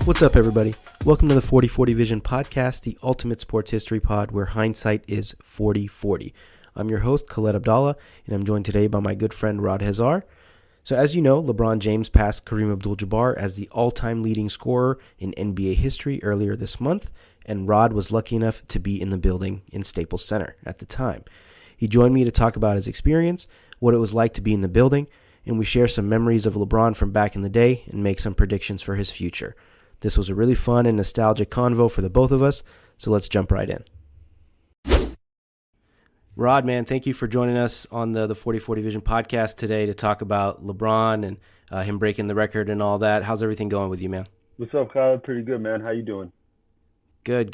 What's up, everybody? Welcome to the 40/40 Vision podcast, the ultimate sports history pod where hindsight is 40/40. I'm your host, Khaled Abdallah, and I'm joined today by my good friend, Rod Hezar. So as you know, LeBron James passed Kareem Abdul-Jabbar as the all-time leading scorer in NBA history earlier this month, and Rod was lucky enough to be in the building in Staples Center at the time. He joined me to talk about his experience, what it was like to be in the building, and we share some memories of LeBron from back in the day and make some predictions for his future. This was a really fun and nostalgic convo for the both of us, so let's jump right in. Rod, man, thank you for joining us on the 40/40 Vision podcast today to talk about LeBron and him breaking the record and all that. How's everything going with you, man? What's up, Khaled? Pretty good, man. How you doing? Good.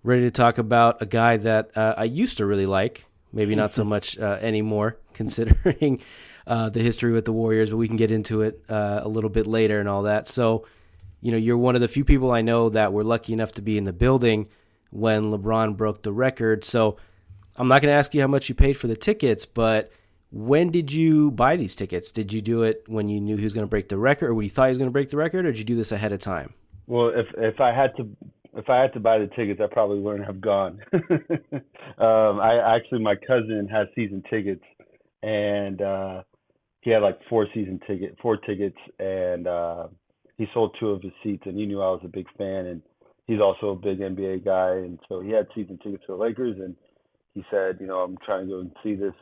Ready to talk about a guy that I used to really like, maybe not so much anymore, considering the history with the Warriors, but we can get into it a little bit later and all that. So, you know, you're one of the few people I know that were lucky enough to be in the building when LeBron broke the record. So I'm not going to ask you how much you paid for the tickets, but when did you buy these tickets? Did you do it when you knew he was going to break the record, or when you thought he was going to break the record, or did you do this ahead of time? Well, if I had to buy the tickets, I probably wouldn't have gone. My cousin has season tickets, and he had like four tickets, and he sold two of his seats, and he knew I was a big fan, and he's also a big NBA guy, and so he had season tickets for the Lakers, and he said, you know, I'm trying to go and see this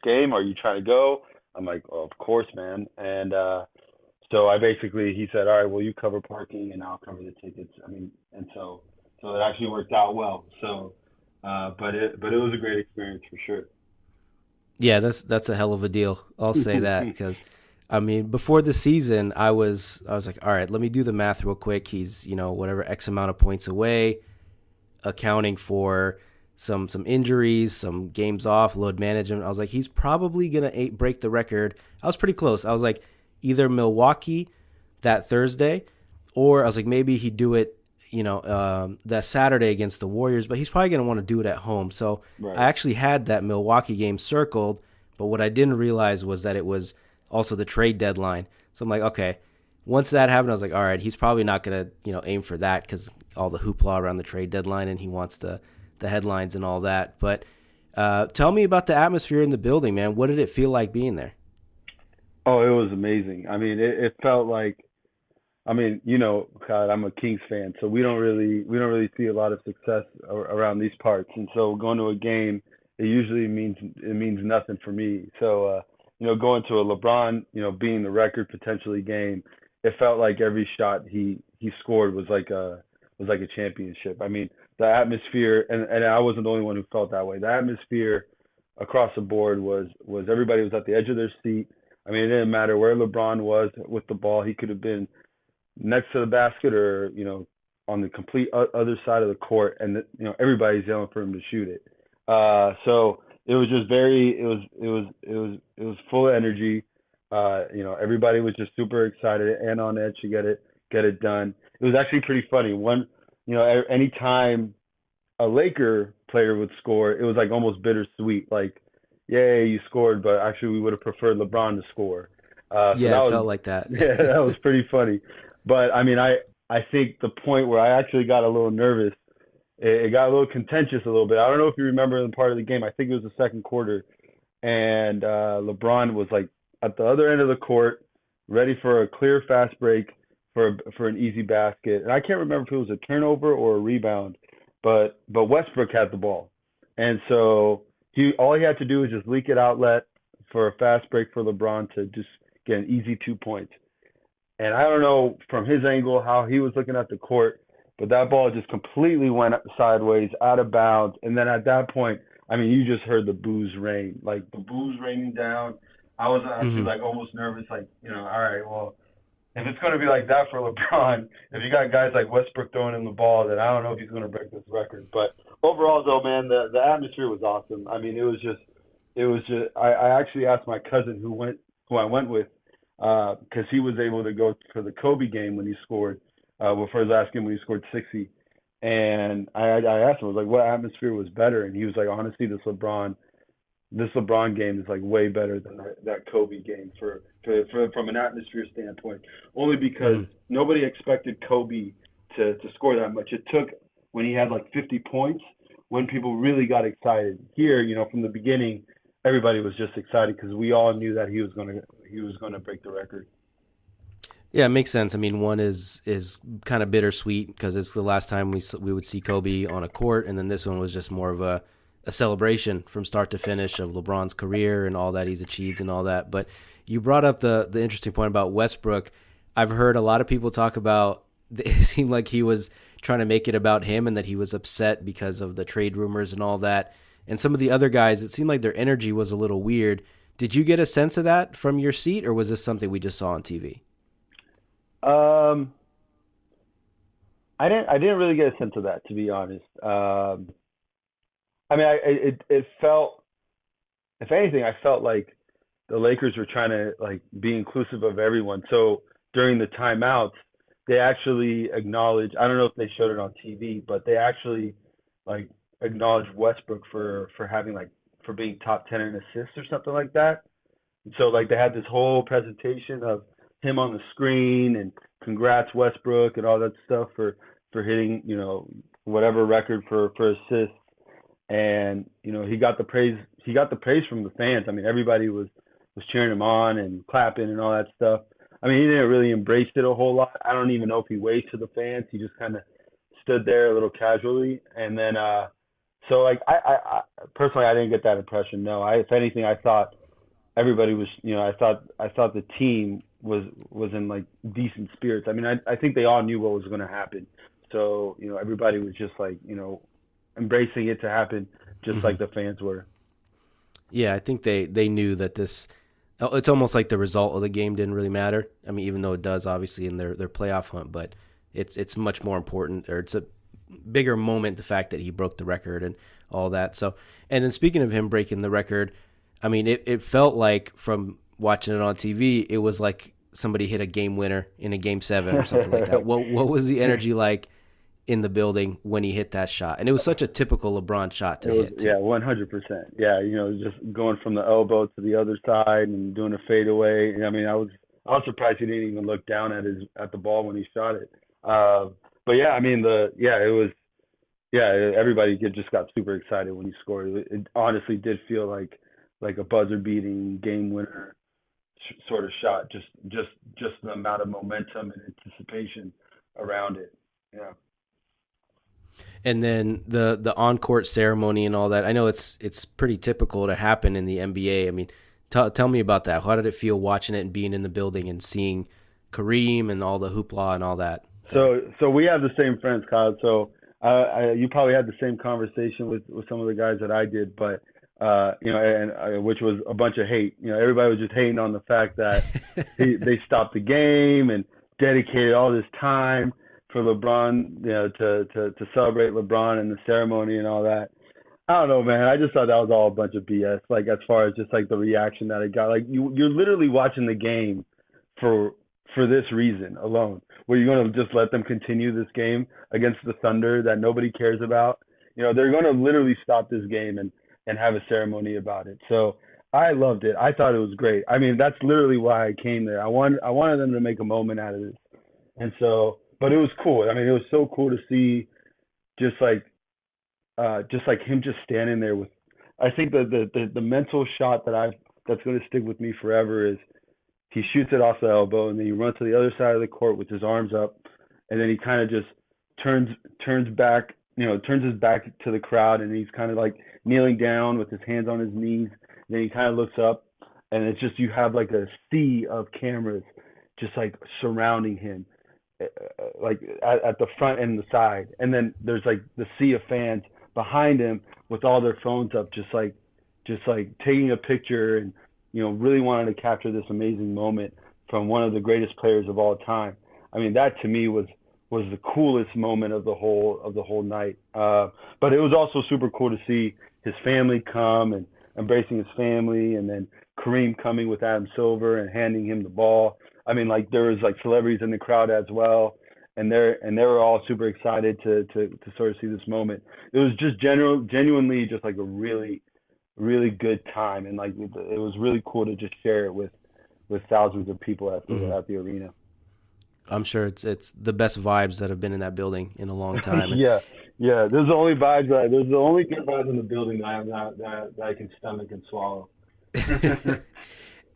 game. Are you trying to go? I'm like, well, of course, man. And so he said, all right, well, you cover parking and I'll cover the tickets. I mean, and so it actually worked out well. So, but it was a great experience for sure. Yeah, that's a hell of a deal. I'll say that because, I mean, before the season, I was like, all right, let me do the math real quick. He's, you know, whatever X amount of points away, accounting for some injuries, some games off, load management. I was like, he's probably going to break the record. I was pretty close. I was like, either Milwaukee that Thursday, or I was like, maybe he'd do it, you know, that Saturday against the Warriors, but he's probably going to want to do it at home. So right. I actually had that Milwaukee game circled, but what I didn't realize was that it was also the trade deadline. So I'm like, okay, once that happened, I was like, all right, he's probably not going to, you know, aim for that because all the hoopla around the trade deadline, and he wants the headlines and all that. But tell me about the atmosphere in the building, man. What did it feel like being there? Oh, it was amazing. I mean, it felt like, I mean, you know, God, I'm a Kings fan, so we don't really see a lot of success around these parts. And so going to a game, it usually means nothing for me. So you know, going to a LeBron, you know, being the record potentially game, it felt like every shot he scored was like a championship. I mean, the atmosphere, and I wasn't the only one who felt that way. The atmosphere across the board was everybody was at the edge of their seat. I mean, it didn't matter where LeBron was with the ball. He could have been next to the basket or, you know, on the complete other side of the court, and you know, everybody's yelling for him to shoot it. So it was just it was full of energy. You know, everybody was just super excited and on edge to get it done. It was actually pretty funny. You know, anytime a Laker player would score, it was like almost bittersweet. Like, yay, you scored, but actually we would have preferred LeBron to score. Yeah, it felt like that. Yeah, that was pretty funny. But I mean, I think the point where I actually got a little nervous, it got a little contentious a little bit. I don't know if you remember the part of the game. I think it was the second quarter, and LeBron was like at the other end of the court, ready for a clear fast break for an easy basket. And I can't remember if it was a turnover or a rebound, but Westbrook had the ball. And so all he had to do was just leak it outlet for a fast break for LeBron to just get an easy 2 points. And I don't know from his angle how he was looking at the court, but that ball just completely went sideways, out of bounds. And then at that point, I mean, you just heard the boos rain, like the boos raining down. I was actually like almost nervous, like, you know, all right, well, if it's going to be like that for LeBron, if you got guys like Westbrook throwing him the ball, then I don't know if he's going to break this record. But overall, though, man, the atmosphere was awesome. I mean, it was just. I actually asked my cousin who I went with, because he was able to go for the Kobe game when he scored, for his last game when he scored 60. And I asked him, I was like, what atmosphere was better? And he was like, honestly, this LeBron this LeBron game is like way better than that Kobe game for from an atmosphere standpoint. Only because Mm. nobody expected Kobe to score that much. It took when he had like 50 points when people really got excited. Here, from the beginning, everybody was just excited because we all knew that he was gonna break the record. Yeah, it makes sense. I mean, one is kind of bittersweet because it's the last time we would see Kobe on a court, and then this one was just more of a celebration from start to finish of LeBron's career and all that he's achieved and all that. But you brought up the interesting point about Westbrook. I've heard a lot of people talk about it seemed like he was trying to make it about him and that he was upset because of the trade rumors and all that. And some of the other guys, it seemed like their energy was a little weird. Did you get a sense of that from your seat, or was this something we just saw on TV? Um, I didn't really get a sense of that, to be honest. I mean, it felt, if anything, I felt like the Lakers were trying to like be inclusive of everyone. So during the timeouts, they actually acknowledged. I don't know if they showed it on TV, but they actually like acknowledged Westbrook for having like for being top 10 in assists or something like that. And so like they had this whole presentation of him on the screen and congrats Westbrook and all that stuff for hitting whatever record for assists. And he got the praise from the fans. I mean, everybody was cheering him on and clapping and all that stuff. I mean, he didn't really embrace it a whole lot. I don't even know if he waved to the fans. He just kind of stood there a little casually. And then so like I personally I didn't get that impression. No, if anything, I thought everybody was, I thought the team was in like decent spirits. I mean, I think they all knew what was going to happen. So, everybody was just like, embracing it to happen just Hmm. like the fans were. Yeah, I think they knew that this. It's almost like the result of the game didn't really matter. I mean, even though it does obviously in their playoff hunt, but it's much more important, or it's a bigger moment, the fact that he broke the record and all that. So, and then speaking of him breaking the record, I mean, it felt like from watching it on TV, it was like somebody hit a game winner in a game seven or something like that. What was the energy like in the building when he hit that shot? And it was such a typical LeBron shot It to was, hit yeah, too. 100%. Yeah, just going from the elbow to the other side and doing a fadeaway. I mean, I was surprised he didn't even look down at the ball when he shot it. Uh, but yeah, I mean it was, yeah, everybody just got super excited when he scored. It honestly did feel like a buzzer beating game winner sort of shot. Just the amount of momentum and anticipation around it. Yeah. And then the on court ceremony and all that. I know it's pretty typical to happen in the NBA. I mean, tell me about that. How did it feel watching it and being in the building and seeing Kareem and all the hoopla and all that there? So we have the same friends, Kyle. So you probably had the same conversation with some of the guys that I did, but and which was a bunch of hate. Everybody was just hating on the fact that they stopped the game and dedicated all this time for LeBron, to celebrate LeBron and the ceremony and all that. I don't know, man. I just thought that was all a bunch of BS. Like as far as just like the reaction that it got, like you're literally watching the game for for this reason alone. Were you going to just let them continue this game against the Thunder that nobody cares about? They're going to literally stop this game and have a ceremony about it. So I loved it. I thought it was great. I mean, that's literally why I came there. I wanted them to make a moment out of this. And so, but it was cool. I mean, it was so cool to see just like him just standing there with. I think the mental shot that's going to stick with me forever is he shoots it off the elbow and then he runs to the other side of the court with his arms up, and then he kind of just turns turns back, turns his back to the crowd, and he's kind of like kneeling down with his hands on his knees. And then he kind of looks up, and it's just you have like a sea of cameras just like surrounding him, like at the front and the side, and then there's like the sea of fans behind him with all their phones up, just like taking a picture and really wanting to capture this amazing moment from one of the greatest players of all time. I mean, that to me was the coolest moment of the whole night. But it was also super cool to see his family come and embracing his family, and then Kareem coming with Adam Silver and handing him the ball. I mean, like there was like celebrities in the crowd as well, and they were all super excited to sort of see this moment. It was just genuinely just like a really really good time, and like it was really cool to just share it with thousands of people at the Hmm. at the arena. I'm sure it's the best vibes that have been in that building in a long time. And Yeah, yeah. Those are the only vibes. Those are the only good vibes in the building that I can stomach and swallow.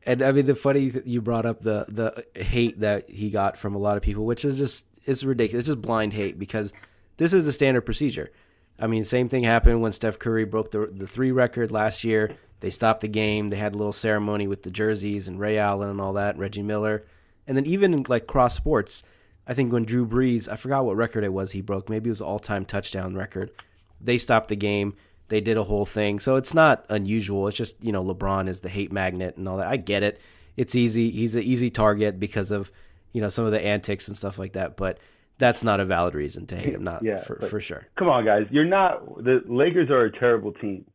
and I mean, the funny you brought up the hate that he got from a lot of people, which is just it's ridiculous. It's just blind hate because this is the standard procedure. I mean, same thing happened when Steph Curry broke the three record last year. They stopped the game. They had a little ceremony with the jerseys and Ray Allen and all that, Reggie Miller, and then even in like cross sports, I think when Drew Brees, I forgot what record it was he broke. Maybe it was the all-time touchdown record. They stopped the game. They did a whole thing. So it's not unusual. It's just, LeBron is the hate magnet and all that. I get it. It's easy. He's an easy target because of, some of the antics and stuff like that. But that's not a valid reason to hate him, not Yeah, but for sure. come on, guys. You're not the Lakers are a terrible team.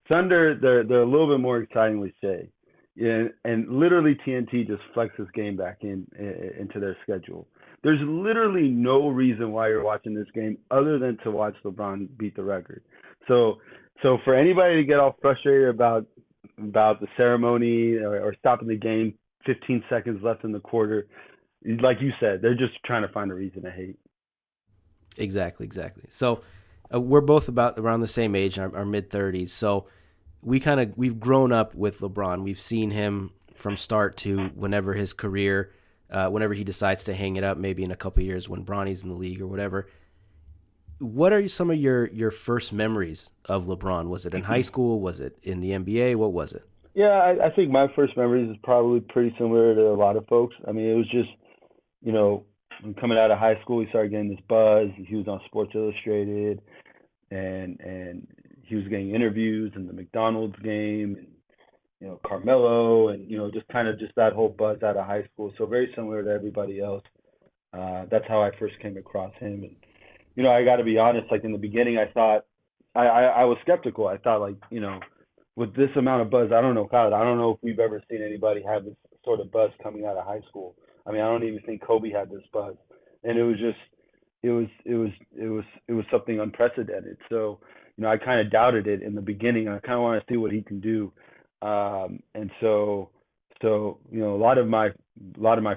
Thunder, they're a little bit more exciting, we say. Yeah, and literally TNT just flex this game back into their schedule. There's literally no reason why you're watching this game other than to watch LeBron beat the record. So so for anybody to get all frustrated about the ceremony or stopping the game 15 seconds left in the quarter, like you said, they're just trying to find a reason to hate. Exactly, exactly. So we're both about around the same age, our mid 30s. So we've grown up with LeBron. We've seen him from start to whenever his career, whenever he decides to hang it up, maybe in a couple of years when Bronny's in the league or whatever. What are some of your first memories of LeBron? Was it in high school? Was it in the NBA? What was it? Yeah, I think my first memories is probably pretty similar to a lot of folks. I mean, it was just, you know, coming out of high school, he started getting this buzz. He was on Sports Illustrated, and he was getting interviews in the McDonald's game, and Carmelo, and just kind of just that whole buzz out of high school. So very similar to everybody else. That's how I first came across him, and I got to be honest. Like in the beginning, I thought I was skeptical. I thought like with this amount of buzz, I don't know, Khaled. I don't know if we've ever seen anybody have this sort of buzz coming out of high school. I mean, I don't even think Kobe had this buzz, and it was something unprecedented. So, I kind of doubted it in the beginning. I kind of want to see what he can do, and so a lot of my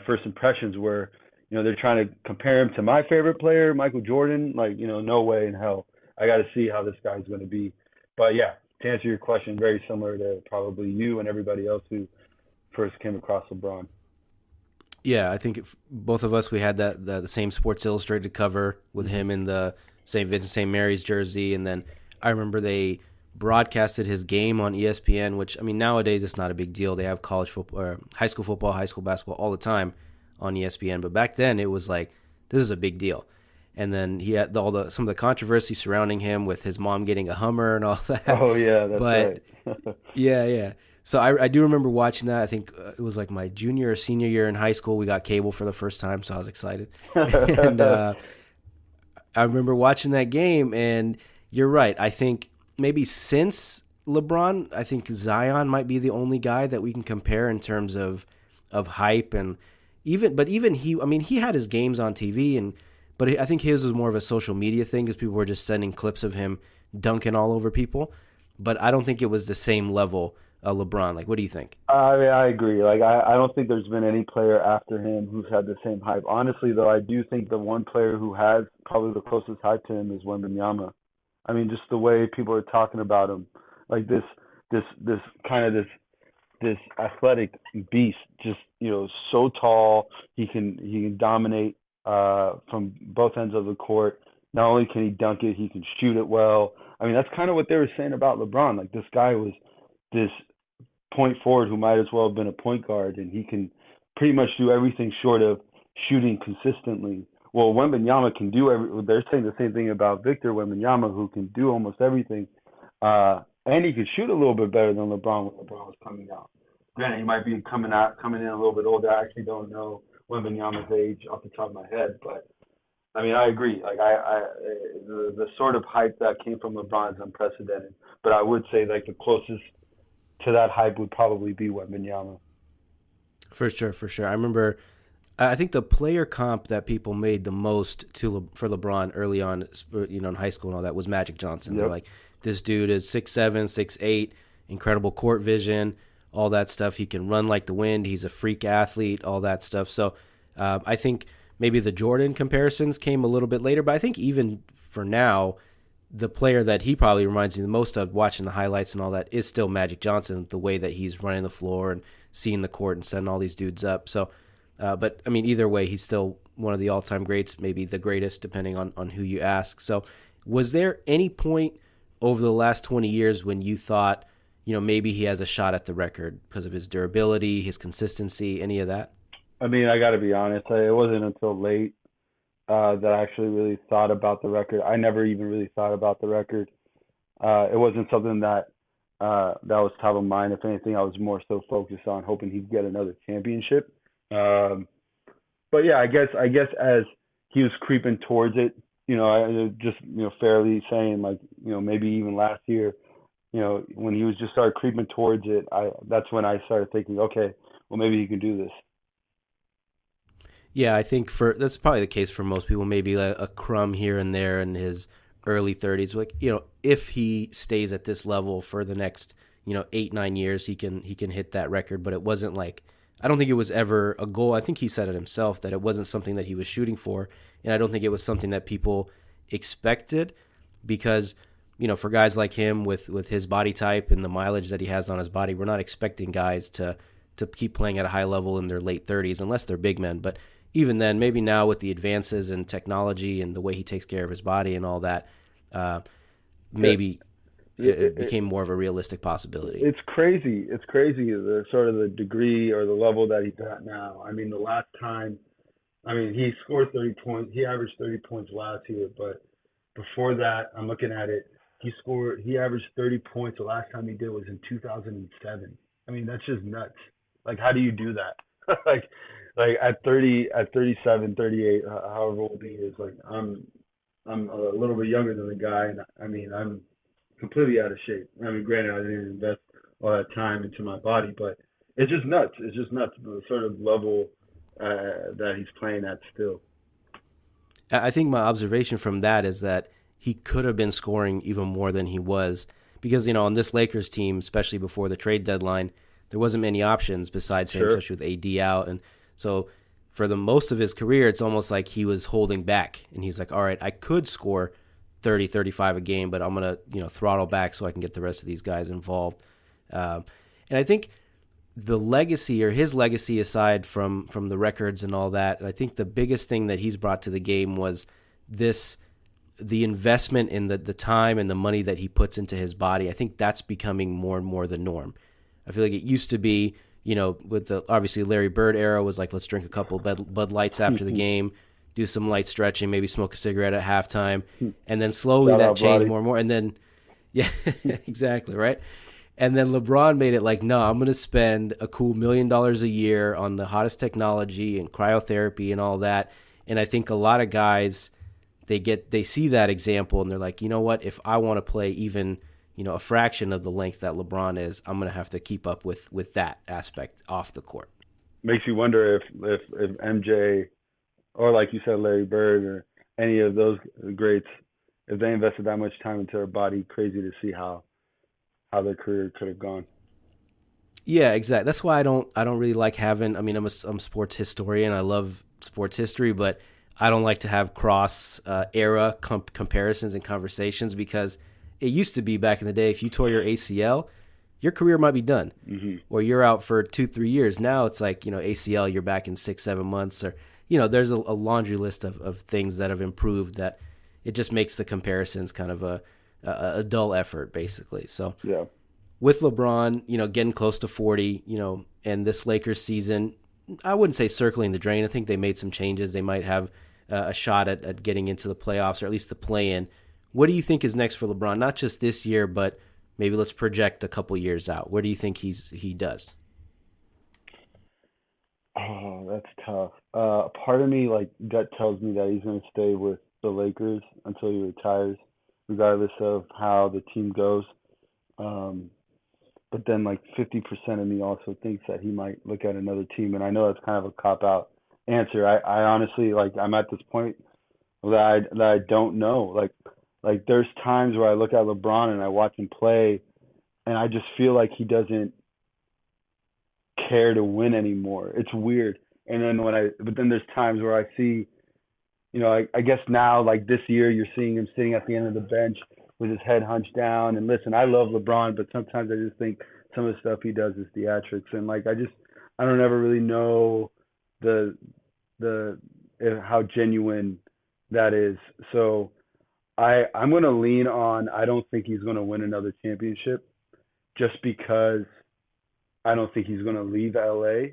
first impressions were, they're trying to compare him to my favorite player, Michael Jordan. Like, no way in hell. I got to see how this guy's going to be. But yeah, to answer your question, very similar to probably you and everybody else who first came across LeBron. Yeah, I think both of us we had the same Sports Illustrated cover with him in the St. Vincent St. Mary's jersey, and then I remember they broadcasted his game on ESPN, which I mean nowadays it's not a big deal. They have college football, or high school football, high school basketball all the time on ESPN, but back then it was like this is a big deal. And then he had some of the controversy surrounding him with his mom getting a Hummer and all that. Oh yeah, that's But right. yeah, yeah. So I do remember watching that. I think it was like my junior or senior year in high school. We got cable for the first time, so I was excited. And I remember watching that game, and you're right. I think maybe since LeBron, I think Zion might be the only guy that we can compare in terms of hype and even he. I mean, he had his games on TV, but I think his was more of a social media thing because people were just sending clips of him dunking all over people. But I don't think it was the same level LeBron. Like, what do you think? I agree. Like, I don't think there's been any player after him who's had the same hype. Honestly, though, I do think the one player who has probably the closest hype to him is Wembanyama. I mean, just the way people are talking about him, like this kind of this athletic beast, just so tall. He can dominate from both ends of the court. Not only can he dunk it, he can shoot it well. I mean, that's kind of what they were saying about LeBron. Like this guy was this point forward who might as well have been a point guard, and he can pretty much do everything short of shooting consistently. Well, Wembanyama can do They're saying the same thing about Victor Wembanyama, who can do almost everything, and he could shoot a little bit better than LeBron when LeBron was coming out. Granted, he might be coming in a little bit older. I actually don't know Wembanyama's age off the top of my head, but I mean, I agree. Like the sort of hype that came from LeBron is unprecedented. But I would say like the closest to that hype would probably be Wembanyama. For sure, for sure. I remember. I think the player comp that people made the most for LeBron early on, in high school and all that, was Magic Johnson. They're Yep. like, this dude is 6'7", 6'8", incredible court vision, all that stuff. He can run like the wind. He's a freak athlete, all that stuff. So I think maybe the Jordan comparisons came a little bit later, but I think even for now, the player that he probably reminds me the most of watching the highlights and all that is still Magic Johnson, the way that he's running the floor and seeing the court and sending all these dudes up. So, but I mean, either way, he's still one of the all-time greats, maybe the greatest, depending on who you ask. So was there any point over the last 20 years when you thought, maybe he has a shot at the record because of his durability, his consistency, any of that? I mean, I got to be honest. It wasn't until late that I actually really thought about the record. I never even really thought about the record. It wasn't something that was top of mind. If anything, I was more so focused on hoping he'd get another championship. Um, but yeah, I guess as he was creeping towards it, I just fairly saying like maybe even last year, when he was just started creeping towards it, I that's when I started thinking, okay, well maybe he can do this. Yeah, I think that's probably the case for most people. Maybe a crumb here and there in his early 30s. Like if he stays at this level for the next 8-9 years, he can hit that record. But it wasn't like I don't think it was ever a goal. I think he said it himself that it wasn't something that he was shooting for, and I don't think it was something that people expected because for guys like him with his body type and the mileage that he has on his body, we're not expecting guys to keep playing at a high level in their late 30s unless they're big men. But even then, maybe now with the advances in technology and the way he takes care of his body and all that, maybe it became more of a realistic possibility. It's crazy. It's crazy the sort of the degree or the level that he's at now. I mean, the last time, I mean, he scored 30 points. He averaged 30 points last year, but before that, I'm looking at it. He averaged 30 points. The last time he did was in 2007. I mean, that's just nuts. Like, how do you do that? like at 30, at 37, 38, however old he is, like I'm a little bit younger than the guy, and I mean, I'm completely out of shape. I mean, granted, I didn't invest all that time into my body, but it's just nuts. It's just nuts the sort of level that he's playing at still. I think my observation from that is that he could have been scoring even more than he was because, on this Lakers team, especially before the trade deadline, there wasn't many options besides him, Sure. especially with AD out. And so for the most of his career, it's almost like he was holding back. And he's like, all right, I could score 30, 35 a game, but I'm going to, throttle back so I can get the rest of these guys involved. And I think the legacy or his legacy aside from the records and all that, and I think the biggest thing that he's brought to the game was the investment in the time and the money that he puts into his body. I think that's becoming more and more the norm. I feel like it used to be, with the obviously Larry Bird era was like, let's drink a couple Bud Lights after the game, do some light stretching, maybe smoke a cigarette at halftime, and then slowly Shout that out, changed Brody. more and more. And then, yeah, exactly, right? And then LeBron made it like, no, I'm going to spend a cool $1 million a year on the hottest technology and cryotherapy and all that. And I think a lot of guys, they see that example and they're like, you know what? If I want to play even a fraction of the length that LeBron is, I'm going to have to keep up with that aspect off the court. Makes you wonder if MJ or like you said, Larry Bird or any of those greats, if they invested that much time into their body, crazy to see how their career could have gone. Yeah, exactly. That's why I don't really like having. I mean, I'm a sports historian. I love sports history, but I don't like to have cross era comparisons and conversations because it used to be back in the day if you tore your ACL, your career might be done, or you're out for 2-3 years. Now it's like ACL, you're back in 6-7 months, or there's a laundry list of things that have improved that it just makes the comparisons kind of a dull effort basically. So Yeah. with LeBron, getting close to 40, and this Lakers season, I wouldn't say circling the drain. I think they made some changes. They might have a shot at getting into the playoffs or at least the play-in. What do you think is next for LeBron? Not just this year, but maybe let's project a couple years out. Where do you think he does? Oh, that's tough. Part of me, like, gut tells me that he's going to stay with the Lakers until he retires, regardless of how the team goes. Um, but then, like, 50% of me also thinks that he might look at another team. And I know that's kind of a cop-out answer. I honestly, like, I'm at this point that I don't know. Like there's times where I look at LeBron and I watch him play, and I just feel like he doesn't care to win anymore. It's weird. And then but then there's times where I see, I guess now, like this year, you're seeing him sitting at the end of the bench with his head hunched down. And listen, I love LeBron, but sometimes I just think some of the stuff he does is theatrics. And like, I don't ever really know the how genuine that is. So I'm going to lean on, I don't think he's going to win another championship just because I don't think he's going to leave LA.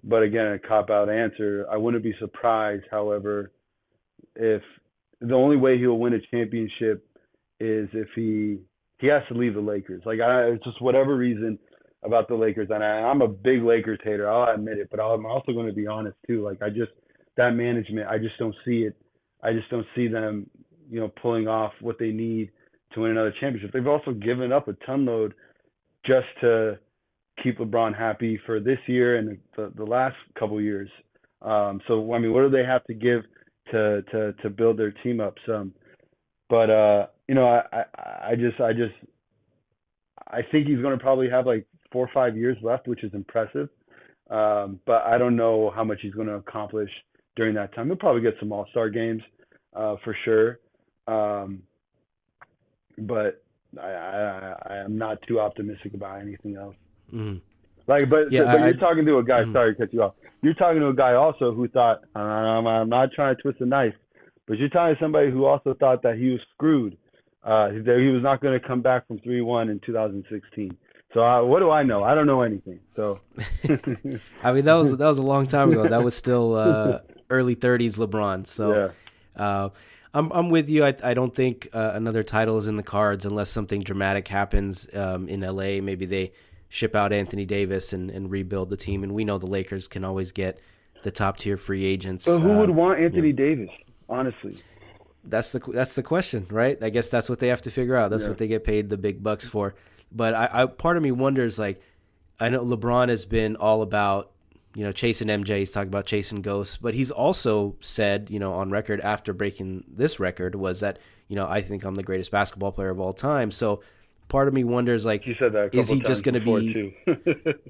But again, a cop-out answer. I wouldn't be surprised, however, if the only way he'll win a championship is if he has to leave the Lakers. Like, it's just whatever reason about the Lakers. And I'm a big Lakers hater. I'll admit it. But I'm also going to be honest, too. Like, that management, I just don't see it. I just don't see them, pulling off what they need to win another championship. They've also given up a ton load just to keep LeBron happy for this year and the last couple of years. So I mean, what do they have to give to build their team up some? But I think he's going to probably have like 4 or 5 years left, which is impressive. But I don't know how much he's going to accomplish during that time. He'll probably get some All-Star games for sure. But I am not too optimistic about anything else. Mm-hmm. But you're talking to a guy. Mm-hmm. Sorry to cut you off. You're talking to a guy also who thought, I'm not trying to twist a knife, but you're talking to somebody who also thought that he was screwed. That he was not going to come back from 3-1 in 2016. So what do I know? I don't know anything. So I mean, that was a long time ago. That was still early 30s LeBron. So yeah. I'm with you. I don't think another title is in the cards unless something dramatic happens in LA. Maybe they ship out Anthony Davis and rebuild the team. And we know the Lakers can always get the top tier free agents. But who would want Anthony Davis, honestly? That's the question, right? I guess that's what they have to figure out. That's what they get paid the big bucks for. But I part of me wonders, like, I know LeBron has been all about, chasing MJ. He's talking about chasing ghosts. But he's also said, on record after breaking this record was that, I think I'm the greatest basketball player of all time. So part of me wonders, like, he said that is he just going to be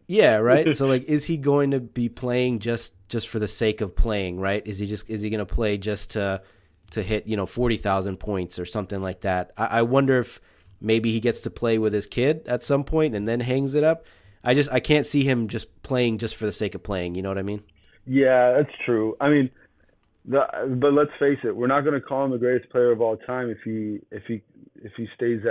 yeah, right? So like, is he going to be playing just for the sake of playing, right? Is he going to play just to hit 40,000 points or something like that? I wonder if maybe he gets to play with his kid at some point and then hangs it up. I can't see him just playing just for the sake of playing. You know what I mean? Yeah, that's true. I mean, but let's face it, we're not going to call him the greatest player of all time if he stays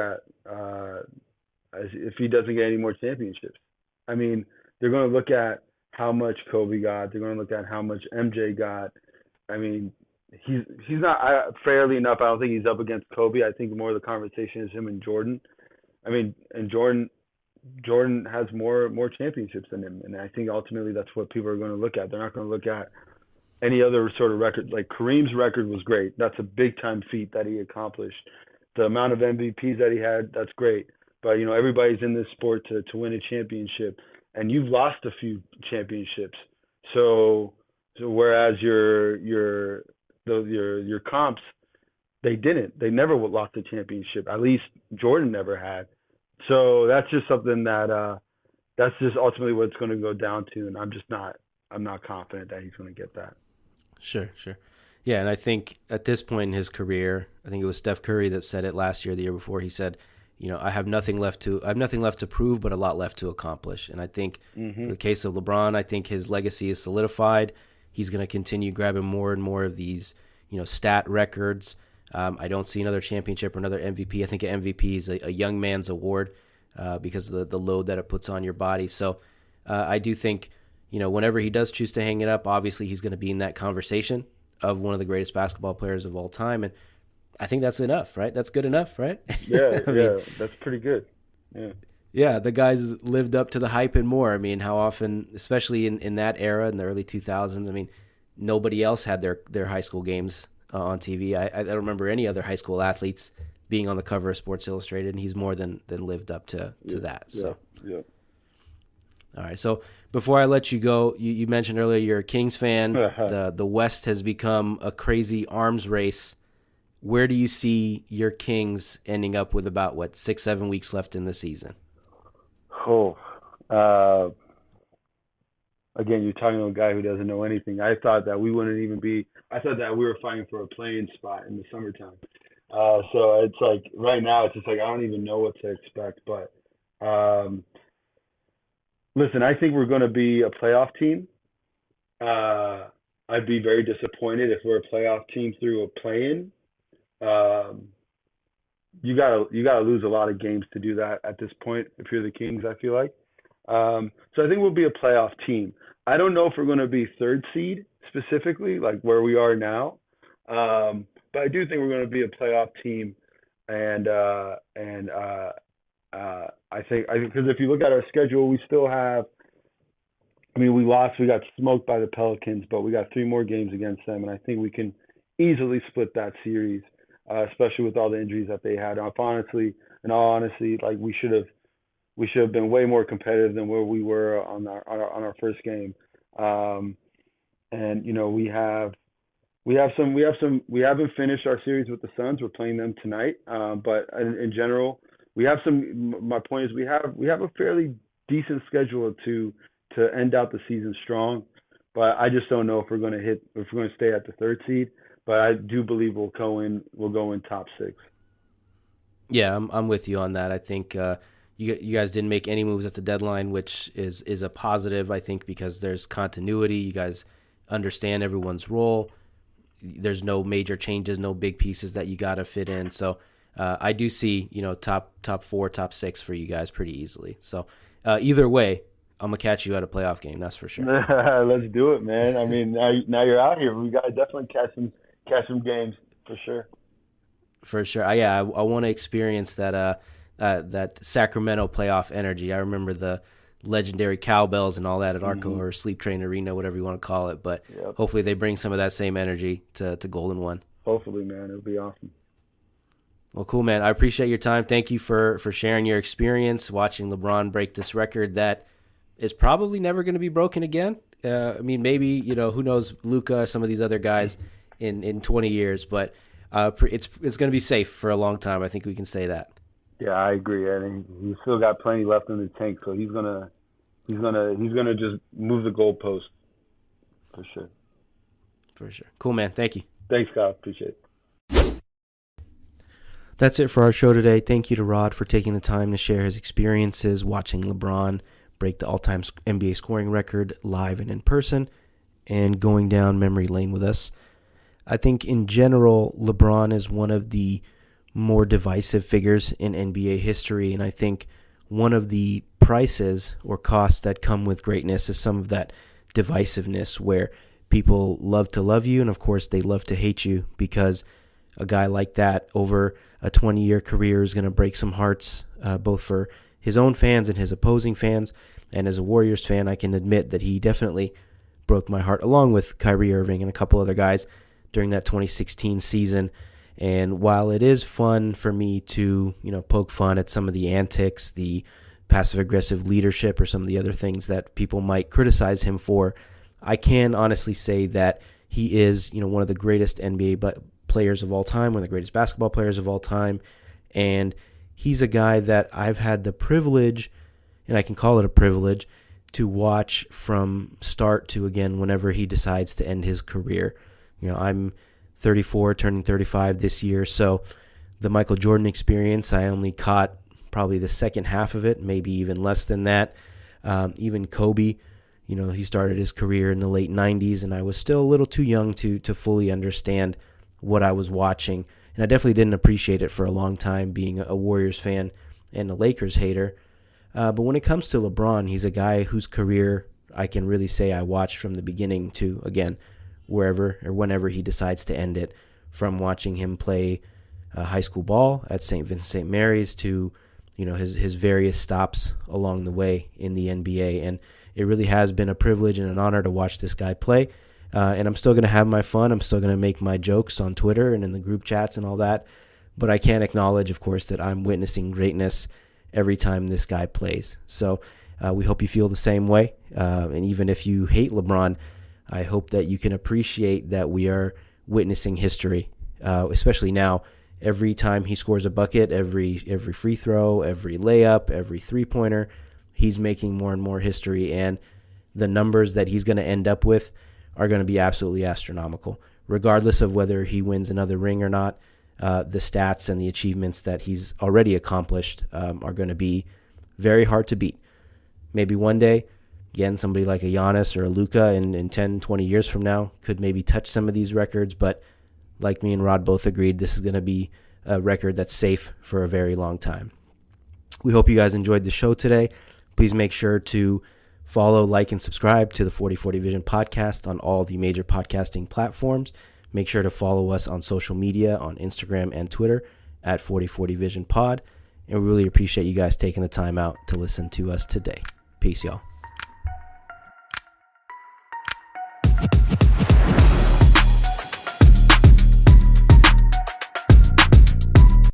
if he doesn't get any more championships. I mean, they're going to look at how much Kobe got. They're going to look at how much MJ got. I mean, he's not fairly enough. I don't think he's up against Kobe. I think more of the conversation is him and Jordan. I mean, and Jordan has more championships than him, and I think ultimately that's what people are going to look at. They're not going to look at any other sort of record. Like Kareem's record was great. That's a big time feat that he accomplished. The amount of MVPs that he had, that's great. But everybody's in this sport to win a championship, and you've lost a few championships. So whereas your comps, they never not a championship. At least Jordan never had. So that's just something that's just ultimately what it's going to go down to, and I'm not confident that he's going to get that. Sure. Yeah, and I think at this point in his career, I think it was Steph Curry that said it last year, the year before. He said, I have nothing left to prove, but a lot left to accomplish. And I think in the case of LeBron, I think his legacy is solidified. He's going to continue grabbing more and more of these, stat records. I don't see another championship or another MVP. I think an MVP is a young man's award because of the load that it puts on your body. So I do think, whenever he does choose to hang it up, obviously he's going to be in that conversation of one of the greatest basketball players of all time. And I think that's enough, right? That's good enough, right? Yeah, that's pretty good. Yeah. Yeah, the guys lived up to the hype and more. I mean, how often, especially in that era, in the early 2000s, I mean, nobody else had their high school games on TV. I don't remember any other high school athletes being on the cover of Sports Illustrated, and he's more than lived up to that. So. Yeah. All right, so before I let you go, you mentioned earlier you're a Kings fan. The West has become a crazy arms race. where do you see your Kings ending up with about, 6-7 weeks left in the season? Oh, again, you're talking to a guy who doesn't know anything. I thought that we wouldn't even be. I thought that we were fighting for a playing spot in the summertime. So it's like right now, it's just like I don't even know what to expect. But listen, I think we're going to be a playoff team. I'd be very disappointed if we're a playoff team through a play-in. Um, you gotta lose a lot of games to do that at this point if you're the Kings, I feel like. So I think we'll be a playoff team. I don't know if we're going to be third seed specifically, like where we are now. But I do think we're going to be a playoff team, and I think because if you look at our schedule, we still have. I mean, we got smoked by the Pelicans, but we got 3 more games against them, and I think we can easily split that series, especially with all the injuries that they had. In all honesty, like we should have been way more competitive than where we were on our first game. And we haven't finished our series with the Suns. We're playing them tonight. But in general, we have some. My point is we have a fairly decent schedule to end out the season strong. But I just don't know if we're going to stay at the third seed. But I do believe we'll go in top 6. Yeah, I'm with you on that. I think you guys didn't make any moves at the deadline, which is a positive, I think, because there's continuity. You guys understand everyone's role. There's no major changes, no big pieces that you got to fit in. So I do see, top 4, top 6 for you guys pretty easily. So either way, I'm gonna catch you at a playoff game. That's for sure. Let's do it, man. I mean, now you're out here. We got to definitely catch some games for sure. For sure. I want to experience that Sacramento playoff energy. I remember the legendary cowbells and all that at Arco or Sleep Train Arena, whatever you want to call it. But hopefully they bring some of that same energy to Golden One. Hopefully, man. It'll be awesome. Well, cool, man. I appreciate your time. Thank you for sharing your experience watching LeBron break this record that is probably never going to be broken again. I mean, maybe, who knows, Luka, some of these other guys in 20 years, but it's going to be safe for a long time. I think we can say that. Yeah, I agree. I mean, he's still got plenty left in the tank, so he's gonna just move the goalpost for sure. For sure. Cool, man. Thank you. Thanks, Kyle. Appreciate it. That's it for our show today. Thank you to Rod for taking the time to share his experiences watching LeBron break the all-time NBA scoring record live and in person, and going down memory lane with us. I think in general, LeBron is one of the more divisive figures in NBA history, and I think one of the prices or costs that come with greatness is some of that divisiveness where people love to love you, and of course they love to hate you, because a guy like that over a 20-year career is going to break some hearts, both for his own fans and his opposing fans. And as a Warriors fan, I can admit that he definitely broke my heart, along with Kyrie Irving and a couple other guys during that 2016 season. And while it is fun for me to, poke fun at some of the antics, the passive-aggressive leadership, or some of the other things that people might criticize him for, I can honestly say that he is, one of the greatest NBA players of all time, one of the greatest basketball players of all time. And he's a guy that I've had the privilege, and I can call it a privilege, to watch from start to, again, whenever he decides to end his career. I'm 34, turning 35 this year, so the Michael Jordan experience, I only caught probably the second half of it, maybe even less than that. Even Kobe, he started his career in the late 90s, and I was still a little too young to fully understand what I was watching. And I definitely didn't appreciate it for a long time, being a Warriors fan and a Lakers hater. But when it comes to LeBron, he's a guy whose career I can really say I watched from the beginning to, again, wherever or whenever he decides to end it, from watching him play high school ball at St. Vincent St. Mary's to, his various stops along the way in the NBA. And it really has been a privilege and an honor to watch this guy play. And I'm still going to have my fun. I'm still going to make my jokes on Twitter and in the group chats and all that. But I can't acknowledge, of course, that I'm witnessing greatness every time this guy plays. So we hope you feel the same way. And even if you hate LeBron, I hope that you can appreciate that we are witnessing history especially now. Every time he scores a bucket, every free throw, every layup, every three-pointer, he's making more and more history, and the numbers that he's going to end up with are going to be absolutely astronomical. Regardless of whether he wins another ring or not, the stats and the achievements that he's already accomplished are going to be very hard to beat. Maybe one day, again, somebody like a Giannis or a Luka in 10, 20 years from now could maybe touch some of these records, but like me and Rod both agreed, this is going to be a record that's safe for a very long time. We hope you guys enjoyed the show today. Please make sure to follow, like, and subscribe to the 4040 Vision podcast on all the major podcasting platforms. Make sure to follow us on social media on Instagram and Twitter at 4040 Vision Pod. And we really appreciate you guys taking the time out to listen to us today. Peace, y'all.